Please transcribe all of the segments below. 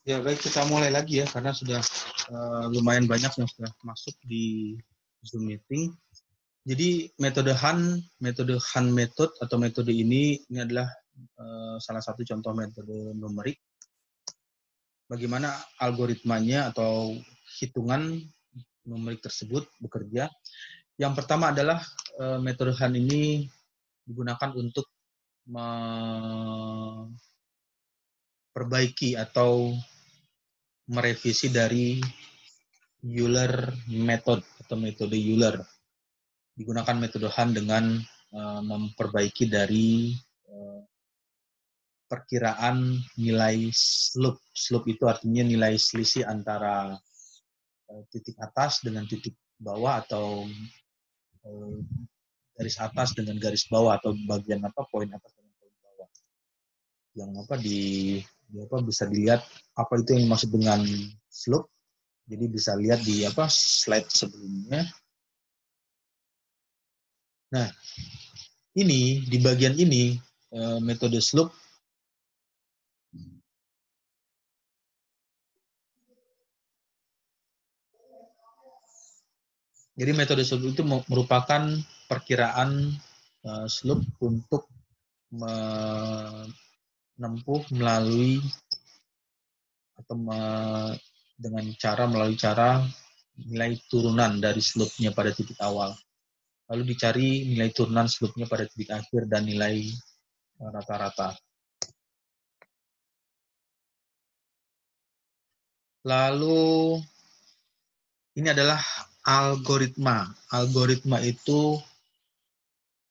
Ya baik, kita mulai lagi ya karena sudah lumayan banyak yang sudah masuk di Zoom meeting. Jadi metode Han method atau metode ini adalah salah satu contoh metode numerik. Bagaimana algoritmanya atau hitungan numerik tersebut bekerja. Yang pertama adalah metode Han ini digunakan untuk memperbaiki atau merevisi dari Euler method atau metode Euler. Digunakan metode Han dengan memperbaiki dari perkiraan nilai slope. Slope itu artinya nilai selisih antara titik atas dengan titik bawah atau garis atas dengan garis bawah atau bagian poin atas dengan poin bawah. Yang bisa dilihat apa itu yang dimaksud dengan slope. Jadi bisa lihat di slide sebelumnya. Nah, ini di bagian ini metode slope jadi metode slope itu merupakan perkiraan slope untuk menempuh melalui atau melalui cara nilai turunan dari slope-nya pada titik awal. Lalu dicari nilai turunan slope-nya pada titik akhir dan nilai rata-rata. Lalu ini adalah algoritma. Algoritma itu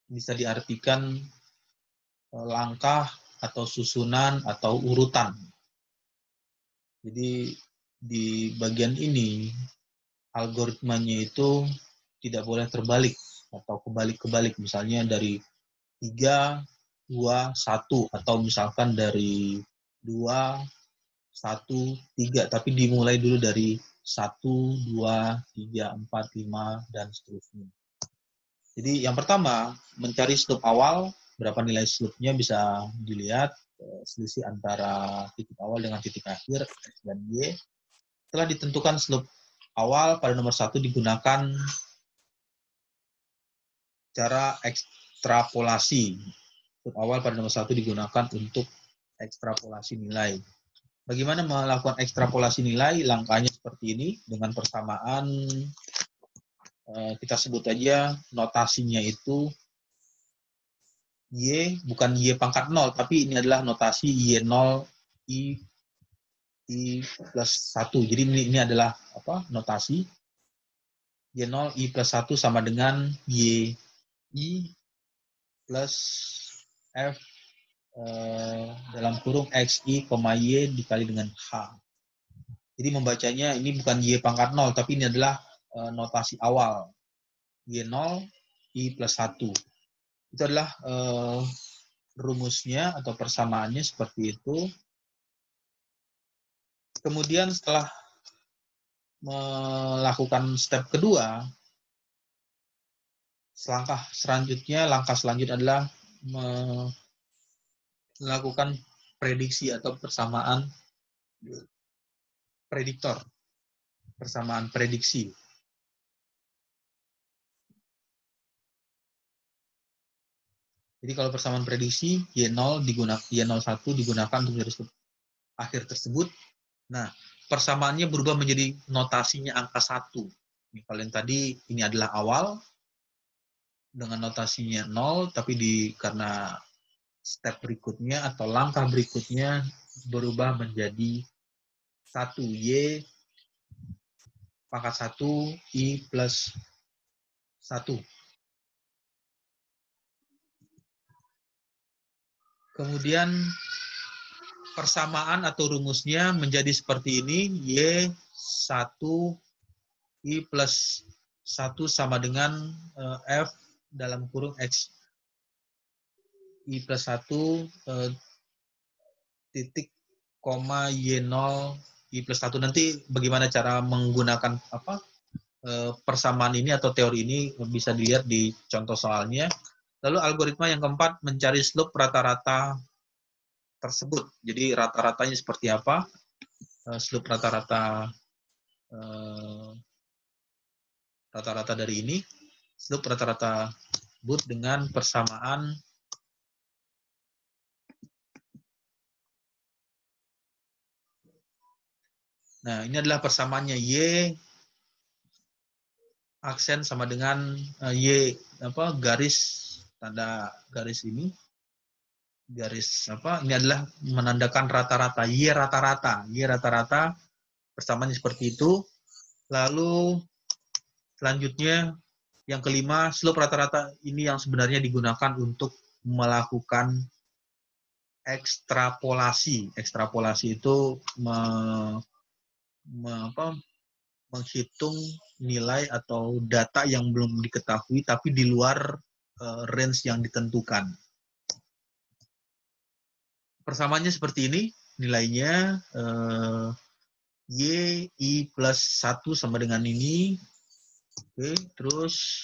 bisa diartikan langkah atau susunan atau urutan. Jadi di bagian ini algoritmanya itu tidak boleh terbalik atau kebalik-kebalik, misalnya dari 3, 2, 1 atau misalkan dari 2, 1, 3, tapi dimulai dulu dari 1, 2, 3, 4, 5 dan seterusnya. Jadi yang pertama, mencari slope awal, berapa nilai slope-nya bisa dilihat, selisih antara titik awal dengan titik akhir, X dan Y. Setelah ditentukan slope awal, pada nomor 1 digunakan cara ekstrapolasi. Slope awal pada nomor 1 digunakan untuk ekstrapolasi nilai. Bagaimana melakukan ekstrapolasi nilai? Langkahnya seperti ini, dengan persamaan, kita sebut aja notasinya itu Y, bukan Y pangkat 0, tapi ini adalah notasi Y0 I plus 1. Jadi ini adalah notasi Y0 I plus 1 sama dengan Y I plus F dalam kurung XI, Y dikali dengan H. Jadi membacanya ini bukan Y pangkat 0, tapi ini adalah notasi awal. Y0 I plus 1. Itu adalah rumusnya atau persamaannya seperti itu. Kemudian setelah melakukan step kedua, langkah selanjutnya adalah melakukan prediksi atau persamaan prediktor, persamaan prediksi. Jadi kalau persamaan prediksi, Y0 Y01 digunakan untuk garis akhir tersebut. Nah, persamaannya berubah menjadi notasinya angka 1. Kalau yang tadi ini adalah awal dengan notasinya 0, tapi karena step berikutnya atau langkah berikutnya berubah menjadi 1, Y pangkat 1 I plus 1. Kemudian persamaan atau rumusnya menjadi seperti ini, Y1 I plus 1 sama dengan F dalam kurung X I plus 1 titik koma Y0 I plus 1. Nanti bagaimana cara menggunakan persamaan ini atau teori ini bisa dilihat di contoh soalnya. Lalu algoritma yang keempat, mencari slope rata-rata tersebut. Jadi rata-ratanya seperti apa? slope rata-rata dari ini, slope rata-rata boot dengan persamaan ini adalah persamaannya Y aksen sama dengan Y garis tanda garis ini ini adalah menandakan rata-rata Y rata-rata persamaannya seperti itu. Lalu selanjutnya yang kelima, slope rata-rata ini yang sebenarnya digunakan untuk melakukan ekstrapolasi. Ekstrapolasi itu menghitung nilai atau data yang belum diketahui tapi di luar range yang ditentukan. Persamaannya seperti ini, nilainya Y I plus 1 sama dengan ini. Oke, terus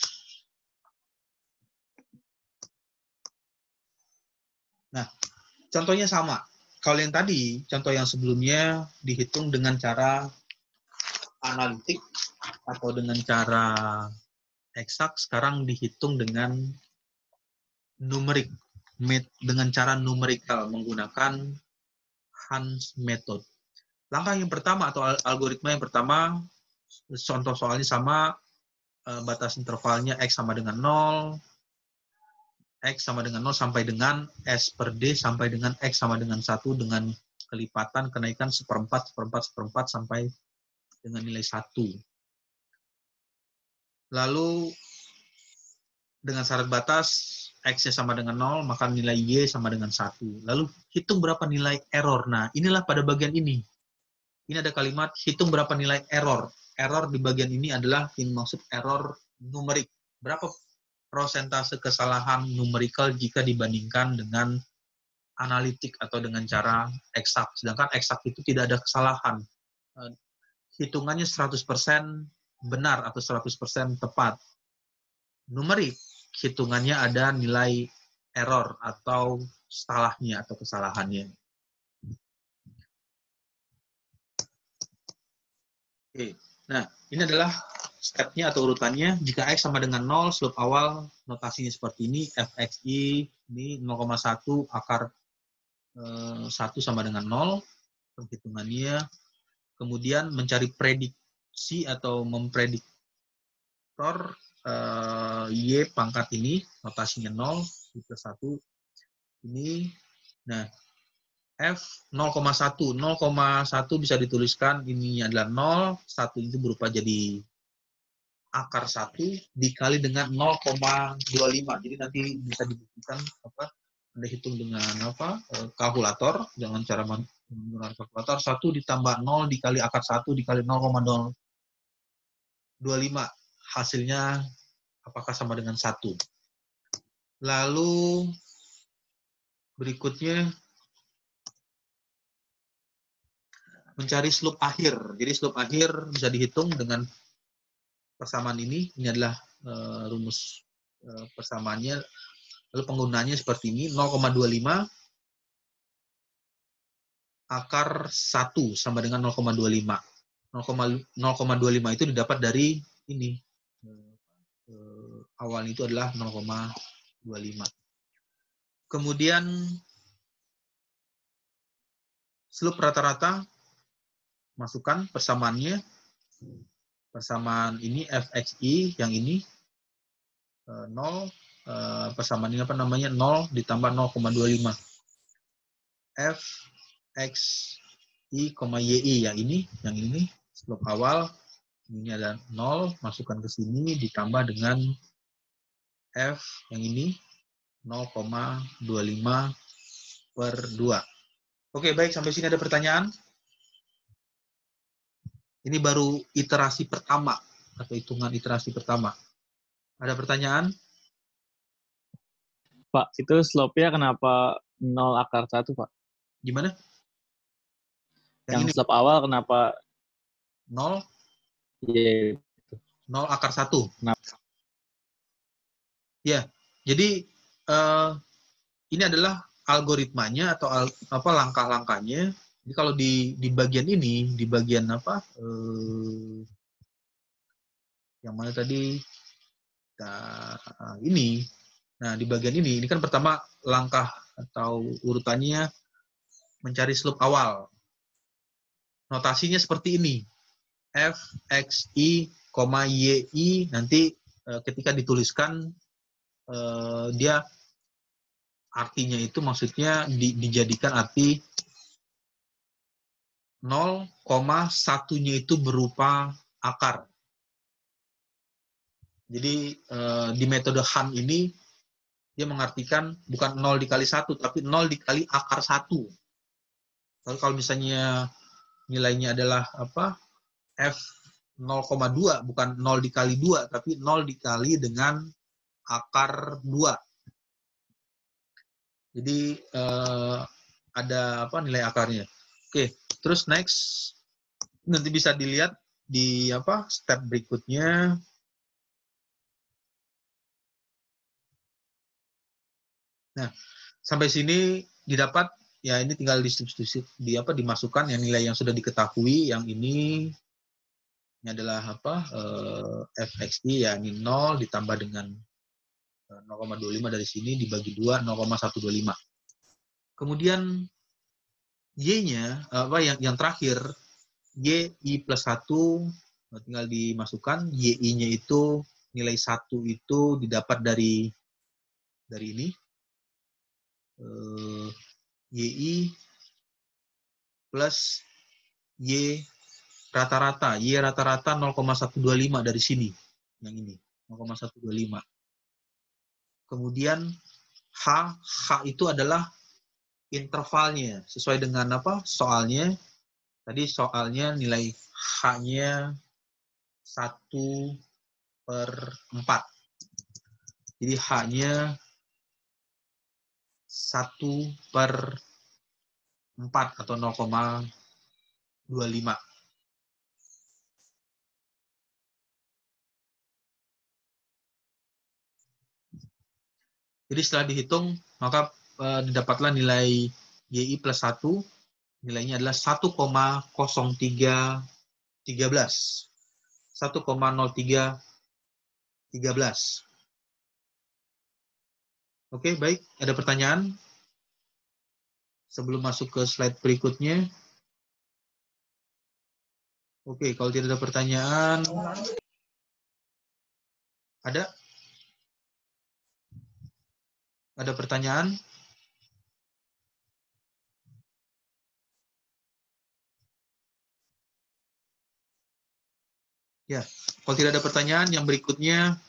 contohnya sama. Kalau yang tadi, contoh yang sebelumnya dihitung dengan cara analitik atau dengan cara eksak, sekarang dihitung dengan numerik, dengan cara numerikal menggunakan Hans method. Langkah yang pertama atau algoritma yang pertama, contoh soalnya sama, batas intervalnya X sama dengan 0, X sama dengan 0 sampai dengan S per D sampai dengan X sama dengan 1 dengan kelipatan kenaikan seperempat sampai dengan nilai 1. Lalu dengan syarat batas X-nya sama dengan 0, maka nilai Y sama dengan 1. Lalu hitung berapa nilai error. Nah, inilah pada bagian ini. Ini ada kalimat hitung berapa nilai error. Error di bagian ini adalah yang maksud error numerik. Berapa persentase kesalahan numerikal jika dibandingkan dengan analitik atau dengan cara eksak. Sedangkan eksak itu tidak ada kesalahan. Hitungannya 100% benar atau 100% tepat. Numerik, hitungannya ada nilai error atau salahnya atau kesalahannya. Oke. Nah, ini adalah stepnya atau urutannya. Jika X sama dengan 0, slope awal notasinya seperti ini, fxi ini 0,1 akar 1 sama dengan 0, perhitungannya. Kemudian mencari prediksi atau memprediktor Y pangkat ini, notasinya 0, Y plus 1, ini. Nah, F 0,1. 0,1 bisa dituliskan ini adalah 0, 1 itu berupa jadi akar 1 dikali dengan 0,25. Jadi nanti bisa dibuktikan Anda hitung dengan kalkulator, dengan cara menggunakan kalkulator. 1 ditambah 0 dikali akar 1 dikali 0,025. Hasilnya apakah sama dengan 1? Lalu berikutnya mencari slope akhir. Jadi slope akhir bisa dihitung dengan persamaan ini. Ini adalah rumus persamaannya. Lalu penggunaannya seperti ini, 0,25 akar 1 sama dengan 0,25. 0,25 itu didapat dari ini. Awal itu adalah 0,25. Kemudian slope rata-rata, masukkan persamaannya. Persamaan ini fxi yang ini 0, persamaan ini 0 ditambah 0,25. F x i, yi yang ini slope awal ini ada 0, masukkan ke sini ditambah dengan F yang ini 0,25 per 2. Oke, baik, sampai sini ada pertanyaan? Ini baru iterasi pertama atau hitungan iterasi pertama. Ada pertanyaan? Pak, itu slope-nya kenapa 0 akar 1, Pak? Gimana? Yang slope awal kenapa 0? Iya. 0 akar 1. Kenapa? Ya, jadi ini adalah algoritmanya atau langkah-langkahnya. Jadi kalau di bagian ini, di bagian apa? Yang mana tadi? Ini. Nah, di bagian ini kan pertama langkah atau urutannya mencari slope awal. Notasinya seperti ini. F, X, I, Y, I. Nanti ketika dituliskan, dia artinya itu maksudnya dijadikan arti 0,1-nya itu berupa akar. Jadi di metode Han ini dia mengartikan bukan 0 dikali 1, tapi 0 dikali akar 1. Lalu kalau misalnya nilainya adalah apa? F 0,2, bukan 0 dikali 2, tapi 0 dikali dengan akar 2. Jadi ada apa nilai akarnya. Oke, terus next nanti bisa dilihat di apa step berikutnya. Nah, sampai sini didapat ya ini tinggal disubstitusi dimasukkan yang nilai yang sudah diketahui, yang ini adalah apa fxi ya ini 0 ditambah dengan 0,25 dari sini dibagi 2 0,125. Kemudian y-nya apa yang terakhir y plus 1 tinggal dimasukkan, y-nya itu nilai 1 itu didapat dari ini y plus y rata-rata 0,125 dari sini, yang ini 0,125. Kemudian h itu adalah intervalnya sesuai dengan apa soalnya. Tadi soalnya nilai h-nya 1/4. Jadi h-nya 1/4 atau 0,25. Jadi setelah dihitung, maka didapatlah nilai YI plus 1, nilainya adalah 1,0313. 1,0313. Oke, baik. Ada pertanyaan? Sebelum masuk ke slide berikutnya. Oke, kalau tidak ada pertanyaan. Ada? Ada pertanyaan? Ya, kalau tidak ada pertanyaan, yang berikutnya,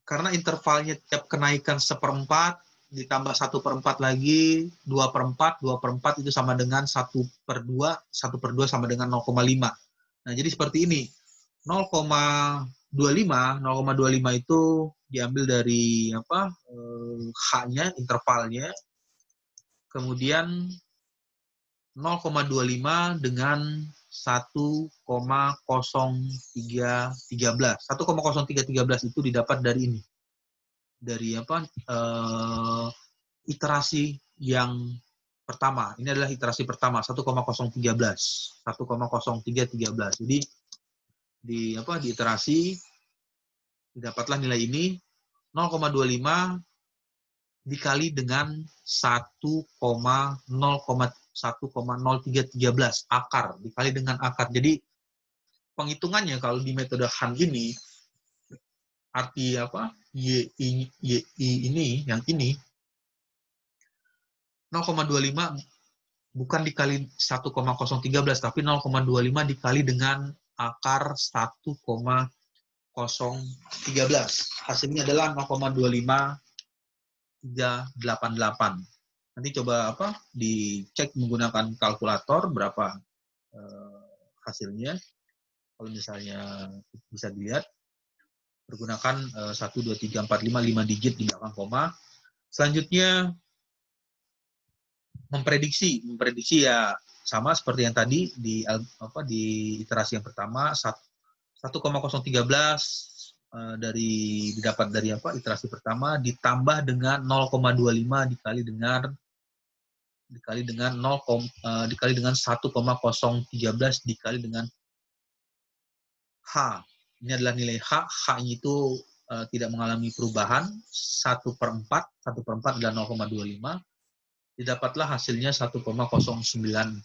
karena intervalnya tiap kenaikan 1/4, ditambah 1/4 lagi, 2/4, 2/4 itu sama dengan 1/2, 1/2 sama dengan 0,5. Nah, jadi seperti ini. 0,25 itu diambil dari apa? H-nya, intervalnya. Kemudian 0,25 dengan 1,0313. 1,0313 itu didapat dari ini. Dari apa? Iterasi yang pertama. Ini adalah iterasi pertama, 1,013. 1,0313. Jadi di iterasi didapatlah nilai ini 0,25 dikali dengan 1,0313 akar dikali dengan akar. Jadi penghitungannya kalau di metode Han ini arti apa? Y ini yang ini 0,25 bukan dikali 1,013 tapi 0,25 dikali dengan akar 1,013. Hasilnya adalah 0,25388. Nanti coba apa? Dicek menggunakan kalkulator berapa hasilnya. Kalau misalnya bisa dilihat pergunakan 1 2 3 4 5 digit di belakang koma. Selanjutnya memprediksi ya sama seperti yang tadi di iterasi yang pertama 1,013 didapat dari iterasi pertama ditambah dengan 0,25 dikali dengan dikali dengan 1,013 dikali dengan H. Ini adalah nilai H. H-nya itu tidak mengalami perubahan. 1/4. 1/4 adalah 0,25. Didapatlah hasilnya 1,0948.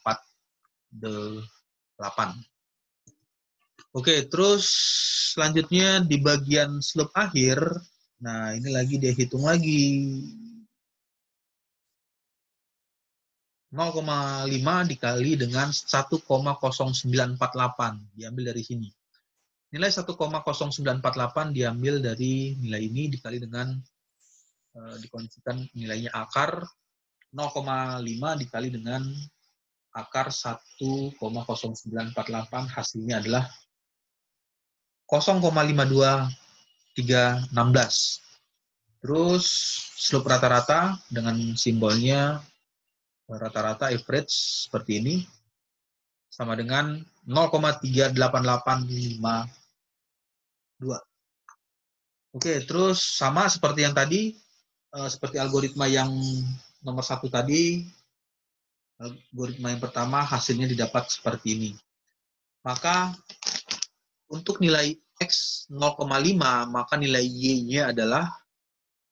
Oke, terus selanjutnya di bagian slope akhir. Nah, ini lagi dia hitung lagi. 0,5 dikali dengan 1,0948. Diambil dari sini. Nilai 1,0948 diambil dari nilai ini dikali dengan dikondisikan nilainya akar 0,5 dikali dengan akar 1,0948, hasilnya adalah 0,52316. Terus slope rata-rata dengan simbolnya rata-rata average seperti ini sama dengan 0,38852. Oke, terus sama seperti yang tadi, seperti algoritma yang nomor 1 tadi, algoritma yang pertama hasilnya didapat seperti ini. Maka untuk nilai X 0,5, maka nilai Y-nya adalah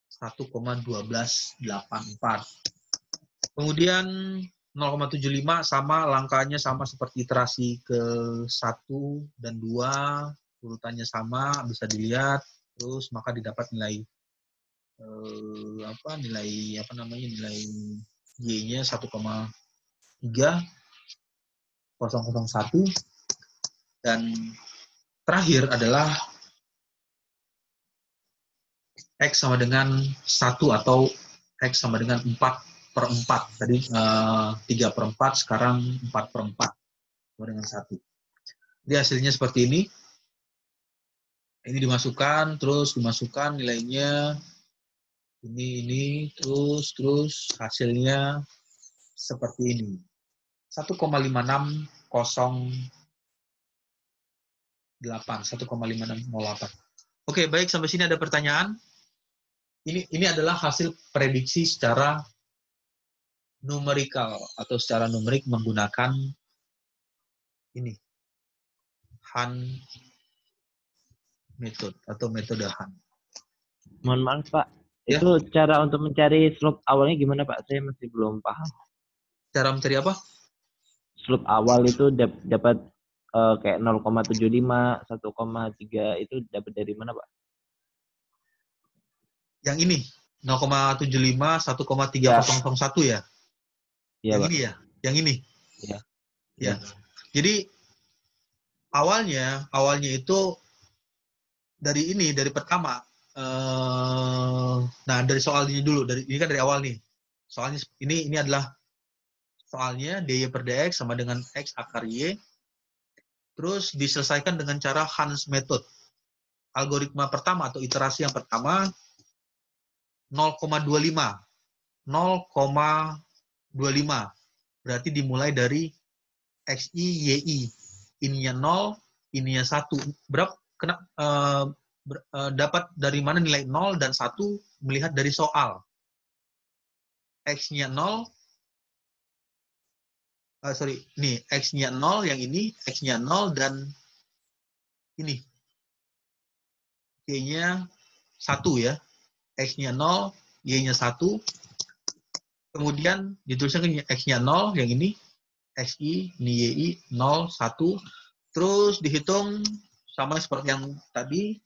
1,1284. Kemudian 0,75 sama, langkahnya sama seperti iterasi ke 1 dan 2, urutannya sama, bisa dilihat. Terus maka didapat nilai nilai Y-nya 1,3001 dan terakhir adalah X sama dengan 1 atau X sama dengan 4/4. Tadi 3/4, sekarang 4/4 sama dengan 1. Jadi hasilnya seperti ini. Ini dimasukkan, terus dimasukkan nilainya ini terus hasilnya seperti ini. 1,5608. Oke, baik, sampai sini ada pertanyaan. Ini adalah hasil prediksi secara numerikal atau secara numerik menggunakan ini Han method atau metode Han. Mohon maaf Pak, Ya. itu cara untuk mencari slope awalnya gimana Pak? Saya masih belum paham. Cara mencari apa? Slope awal itu dapat kayak 0,75, 1,3 itu dapat dari mana Pak? Yang ini 0,75, 1,3001 ya? Iya Yang Pak. ini ya? Yang ini? Iya. Ya. Jadi awalnya itu dari pertama. Nah, dari soal ini dulu. Ini kan dari awal nih. Soalnya ini adalah soalnya dy per dx sama dengan x akar y. Terus diselesaikan dengan cara Hans method. Algoritma pertama atau iterasi yang pertama 0,25. 0,25. Berarti dimulai dari xi, yi. Ininya 0, ininya 1. Dapat dari mana nilai 0 dan 1 melihat dari soal. X-nya 0, X-nya 0 yang ini, X-nya 0 dan ini. Y-nya 1 ya. X-nya 0, Y-nya 1. Kemudian dituliskan X-nya 0 yang ini, XI, ini YI, 0, 1. Terus dihitung sama seperti yang tadi,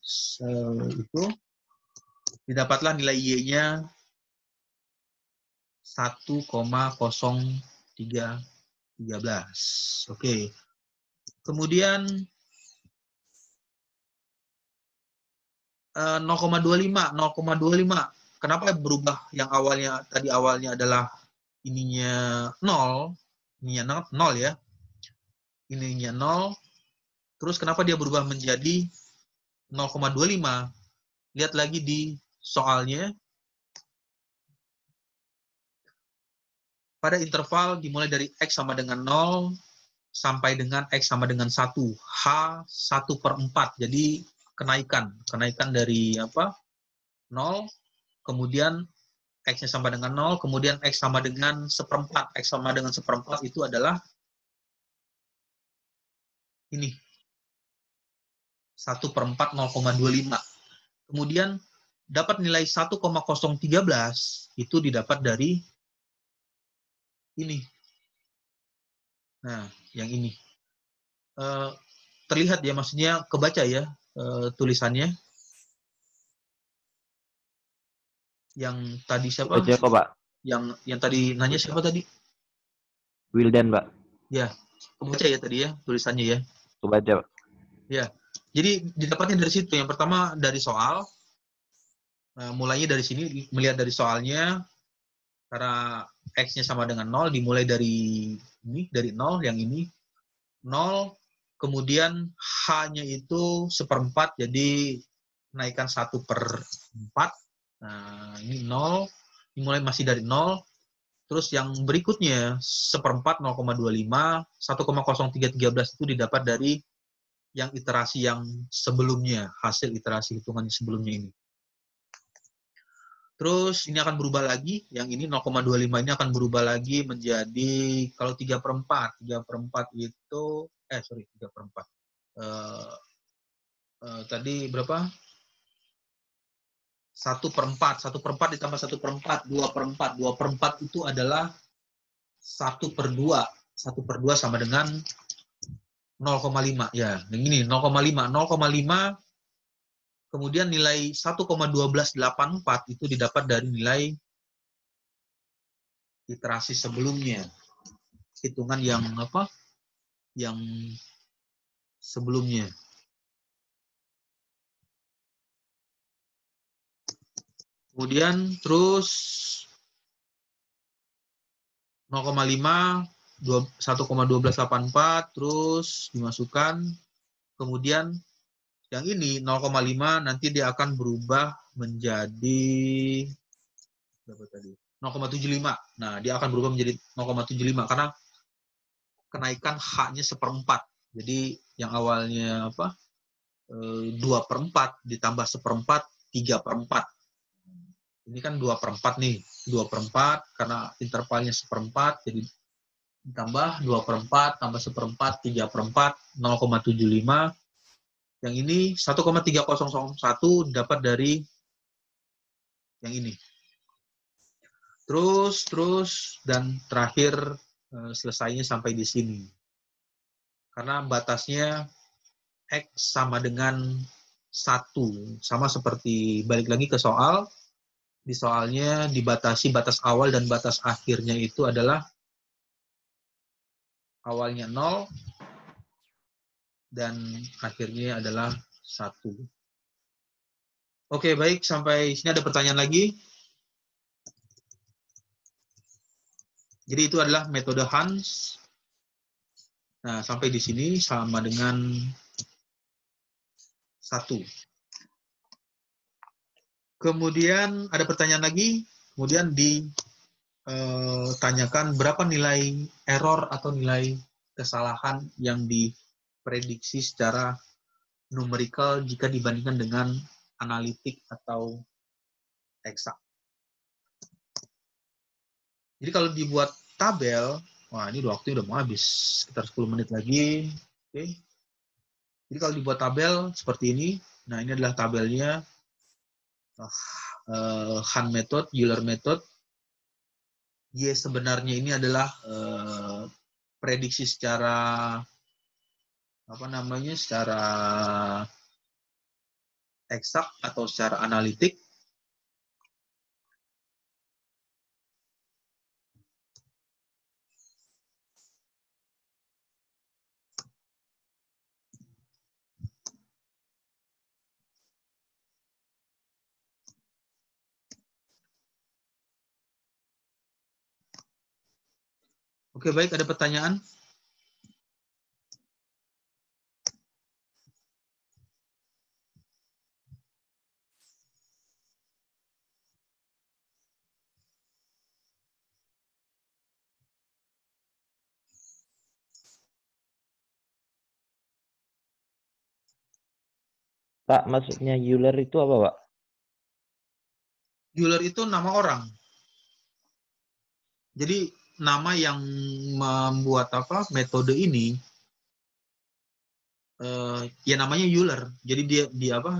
itu didapatlah nilai Y-nya 1,0313. Oke. Kemudian 0,25. Kenapa berubah yang awalnya adalah ininya 0, ininya 0 ya. Ininya 0. Terus kenapa dia berubah menjadi 0,25? Lihat lagi di soalnya. Pada interval dimulai dari X sama dengan 0 sampai dengan X sama dengan 1. H 1/4. Jadi kenaikan dari 0, kemudian X-nya sama dengan 0, kemudian X sama dengan seperempat. X sama dengan seperempat itu adalah ini, 1/4 0,25. Kemudian dapat nilai 1,013 itu didapat dari ini. Nah, yang ini. Terlihat ya, maksudnya kebaca ya tulisannya. Yang tadi siapa? Baca kok, Pak. Yang tadi nanya siapa tadi? Wildan, Pak. Ya, kebaca ya tadi ya tulisannya ya. Kebaca, Pak. Ya, jadi didapatnya dari situ. Yang pertama dari soal. Mulainya dari sini, melihat dari soalnya, karena X-nya sama dengan 0, dimulai dari ini, dari 0, yang ini. 0, kemudian H-nya itu seperempat, jadi naikkan 1/4. Nah, ini 0, dimulai masih dari 0. Terus yang berikutnya, seperempat 0,25, 1,0313 itu didapat dari yang iterasi yang sebelumnya, hasil iterasi hitungan sebelumnya ini. Terus ini akan berubah lagi, yang ini 0,25 ini akan berubah lagi menjadi, kalau 3/4 itu, 3/4. Tadi berapa? 1/4 ditambah 1/4, 2/4. 2/4 itu adalah 1/2. 1/2 sama dengan 0,5. Ya, yang ini 0,5. 0,5, kemudian nilai 1,1284 itu didapat dari nilai iterasi sebelumnya. Hitungan yang apa? Yang sebelumnya. Kemudian terus 0,5, 1,1284, terus dimasukkan. Kemudian yang ini 0,5 nanti dia akan berubah menjadi berapa tadi? 0,75. Nah, dia akan berubah menjadi 0,75 karena kenaikan H-nya seperempat. Jadi yang awalnya apa? 2/4 ditambah seperempat, 3/4. Ini kan 2/4 nih. 2/4 karena intervalnya seperempat, jadi ditambah 2/4 tambah seperempat, 3/4, 0,75. Yang ini 1,3001 dapat dari yang ini. Terus dan terakhir selesainya sampai di sini. Karena batasnya X sama dengan 1. Sama seperti balik lagi ke soal. Di soalnya dibatasi batas awal dan batas akhirnya itu adalah awalnya 0 dan akhirnya adalah 1. Oke, baik. Sampai sini ada pertanyaan lagi. Jadi itu adalah metode Hans. Nah, sampai di sini sama dengan 1. Kemudian ada pertanyaan lagi. Kemudian ditanyakan berapa nilai error atau nilai kesalahan yang diprediksi secara numerikal jika dibandingkan dengan analitik atau eksak. Jadi kalau dibuat tabel, wah ini waktunya udah mau habis, sekitar 10 menit lagi. Oke. Jadi kalau dibuat tabel seperti ini, nah ini adalah tabelnya Han method, Euler method. Y sebenarnya ini adalah prediksi secara apa namanya, secara eksak atau secara analitik. Oke, baik, ada pertanyaan? Pak, maksudnya Euler itu apa, Pak? Euler itu nama orang. Jadi nama yang membuat metode ini ya namanya Euler. Jadi dia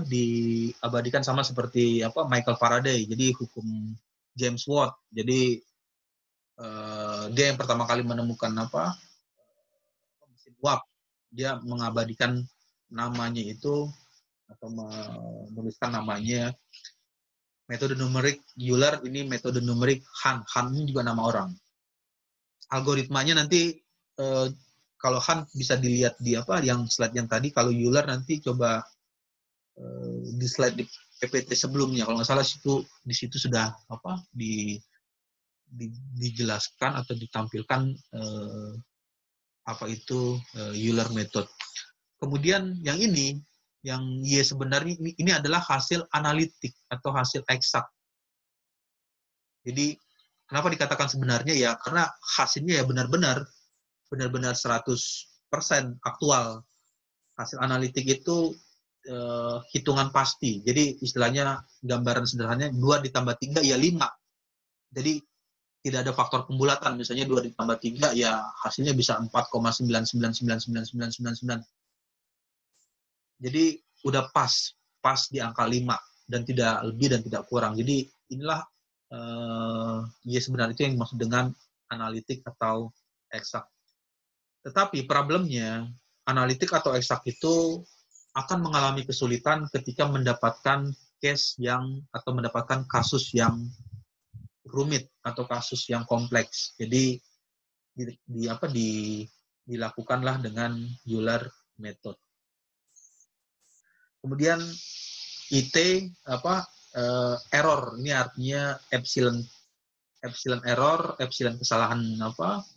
diabadikan sama seperti Michael Faraday. Jadi hukum James Watt. Jadi dia yang pertama kali menemukan mesin uap. Dia mengabadikan namanya itu atau menuliskan namanya metode numerik Euler, ini metode numerik Han. Han ini juga nama orang. Algoritmanya nanti kalau Han bisa dilihat di yang slide yang tadi. Kalau Euler nanti coba di slide di PPT sebelumnya. Kalau nggak salah di situ sudah dijelaskan atau ditampilkan apa itu Euler method. Kemudian yang ini, yang Y sebenarnya ini adalah hasil analitik atau hasil eksak. Jadi kenapa dikatakan sebenarnya ya? Karena hasilnya ya benar-benar 100% aktual. Hasil analitik itu hitungan pasti. Jadi istilahnya gambaran sederhananya 2 ditambah 3 ya 5. Jadi tidak ada faktor pembulatan. Misalnya 2 ditambah 3 ya hasilnya bisa 4,9999999. Jadi udah pas di angka 5 dan tidak lebih dan tidak kurang. Jadi inilah ya sebenarnya itu yang dimaksud dengan analitik atau eksak. Tetapi problemnya analitik atau eksak itu akan mengalami kesulitan ketika mendapatkan case atau mendapatkan kasus yang rumit atau kasus yang kompleks. Jadi dilakukanlah dengan Euler method. Kemudian IT error, ini artinya epsilon error, epsilon kesalahan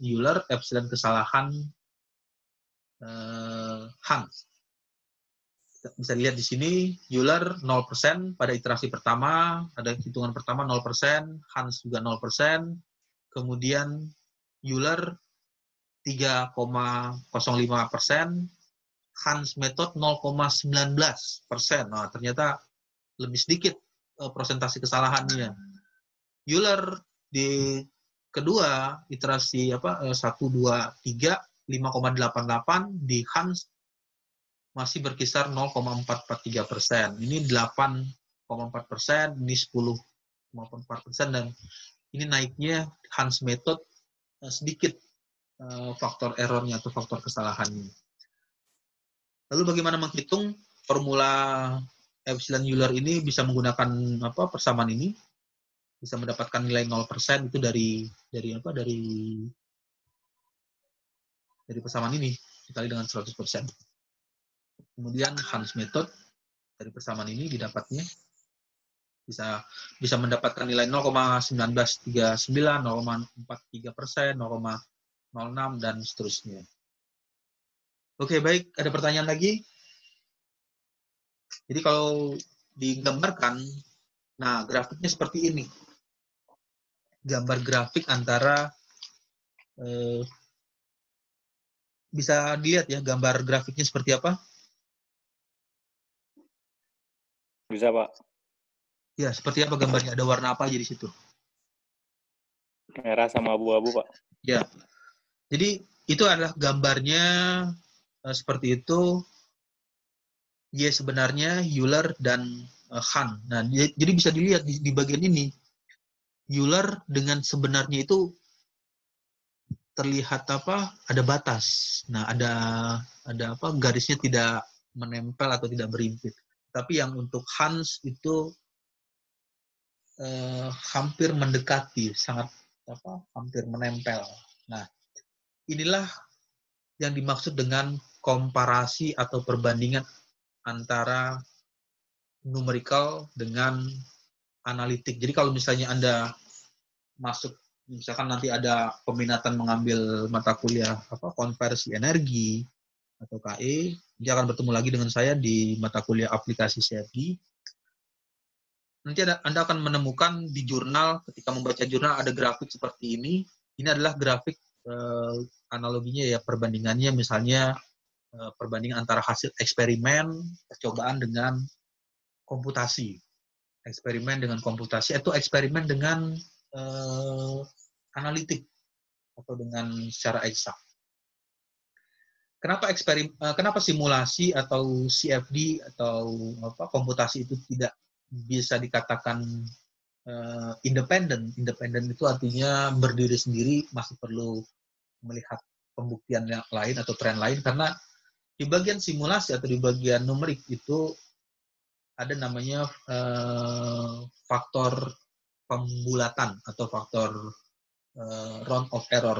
Euler, epsilon kesalahan Han. Bisa dilihat di sini Euler 0% pada iterasi pertama, ada hitungan pertama 0%, Hans juga 0%, kemudian Euler 3,05%, Hans method 0,19%. Nah, ternyata lebih sedikit persentase kesalahannya. Euler di kedua iterasi 1, 2, 3 5,88, di Hans masih berkisar 0,443%. Ini 8,4%, ini 10,4%, dan ini naiknya Hans method sedikit faktor errornya atau faktor kesalahannya. Lalu bagaimana menghitung formula epsilon Euler ini? Bisa menggunakan persamaan ini, bisa mendapatkan nilai 0% itu dari persamaan ini dikali dengan 100%. Kemudian Hans method dari persamaan ini didapatnya bisa mendapatkan nilai 0,1939, 0,43%, 0,06 dan seterusnya. Oke, baik. Ada pertanyaan lagi? Jadi kalau digambarkan, nah grafiknya seperti ini. Gambar grafik antara bisa dilihat ya gambar grafiknya seperti apa? Bisa, Pak. Ya, seperti apa gambarnya? Ada warna apa aja di situ? Merah sama abu-abu, Pak. Ya. Jadi itu adalah gambarnya seperti itu. Y sebenarnya Euler dan Han. Nah, jadi bisa dilihat di bagian ini. Euler dengan sebenarnya itu terlihat ada batas. Nah, ada garisnya tidak menempel atau tidak berimpit. Tapi yang untuk Hans itu hampir mendekati, sangat hampir menempel. Nah, inilah yang dimaksud dengan komparasi atau perbandingan antara numerical dengan analitik. Jadi kalau misalnya Anda masuk, misalkan nanti ada peminatan mengambil mata kuliah konversi energi atau KE, dia akan bertemu lagi dengan saya di mata kuliah aplikasi CFD. Nanti Anda akan menemukan di jurnal, ketika membaca jurnal ada grafik seperti ini. Ini adalah grafik analoginya ya, perbandingannya misalnya perbandingan antara hasil eksperimen, percobaan dengan komputasi. Eksperimen dengan komputasi, itu eksperimen dengan analitik. atau dengan secara eksak. Kenapa simulasi atau CFD atau komputasi itu tidak bisa dikatakan independen? Independen itu artinya berdiri sendiri, masih perlu melihat pembuktian yang lain atau tren lain, karena di bagian simulasi atau di bagian numerik itu ada namanya faktor pembulatan atau faktor round of error.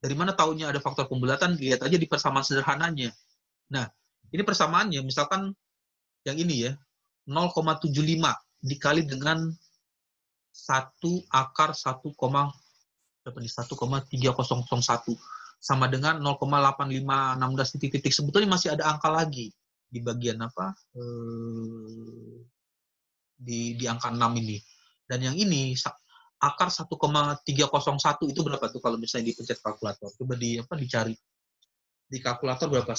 Dari mana taunya ada faktor pembulatan? Lihat aja di persamaan sederhananya. Nah, ini persamaannya, misalkan yang ini ya, 0,75 dikali dengan 1 akar 1,3001 sama dengan 0,8516 titik-titik. Sebetulnya masih ada angka lagi di bagian di angka 6 ini. Dan yang ini akar 1,301 itu berapa tuh kalau misalnya dipencet kalkulator? Coba dicari. Di kalkulator berapa?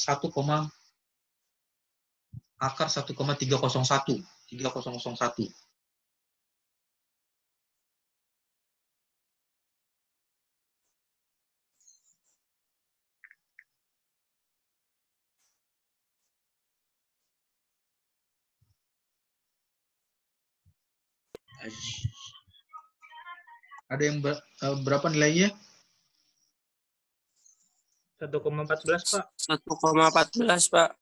Akar 1,301. 3001. Ada yang berapa nilainya? 1,14 Pak. 1,14 Pak.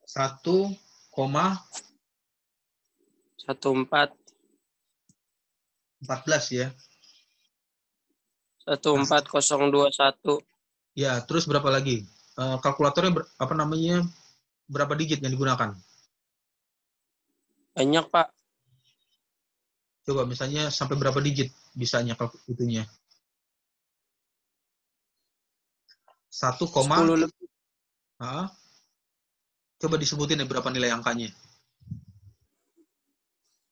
1,14 ya. 14021. Ya, terus berapa lagi? Kalkulatornya berapa digit yang digunakan? Banyak Pak. Coba misalnya sampai berapa digit bisanya itunya? 1, 10 lebih. Coba disebutin ya berapa nilai angkanya.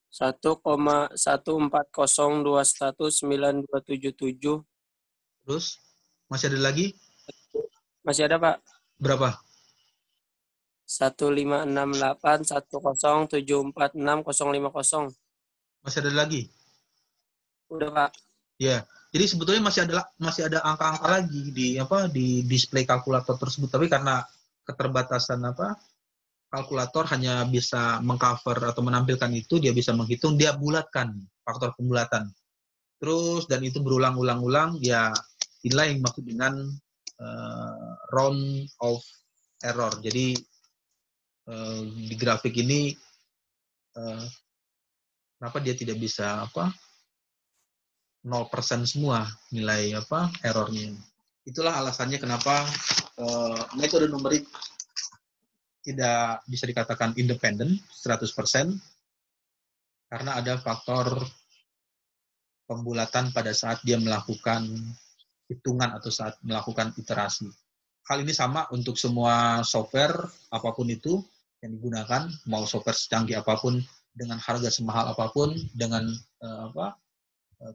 1,140219277. Terus masih ada lagi? Masih ada Pak. Berapa? 15681074650. Masih ada lagi? Udah Pak. Ya. Jadi sebetulnya masih ada angka-angka lagi di display kalkulator tersebut, tapi karena keterbatasan kalkulator hanya bisa mengcover atau menampilkan itu, dia bisa menghitung, dia bulatkan faktor pembulatan. Terus dan itu berulang-ulang, ya inilah yang dimaksud dengan round of error. Jadi di grafik ini kenapa dia tidak bisa 0% semua nilai errornya. Itulah alasannya kenapa metode numerik tidak bisa dikatakan independen 100% karena ada faktor pembulatan pada saat dia melakukan hitungan atau saat melakukan iterasi. Hal ini sama untuk semua software apapun itu yang digunakan, mau software secanggih apapun, dengan harga semahal apapun, dengan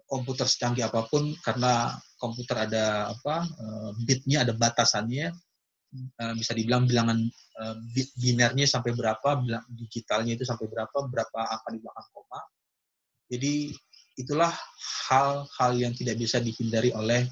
komputer secanggih apapun, karena komputer ada bitnya, ada batasannya, bisa dibilang bilangan bit binernya sampai berapa, digitalnya itu sampai berapa angka di belakang koma. Jadi itulah hal-hal yang tidak bisa dihindari oleh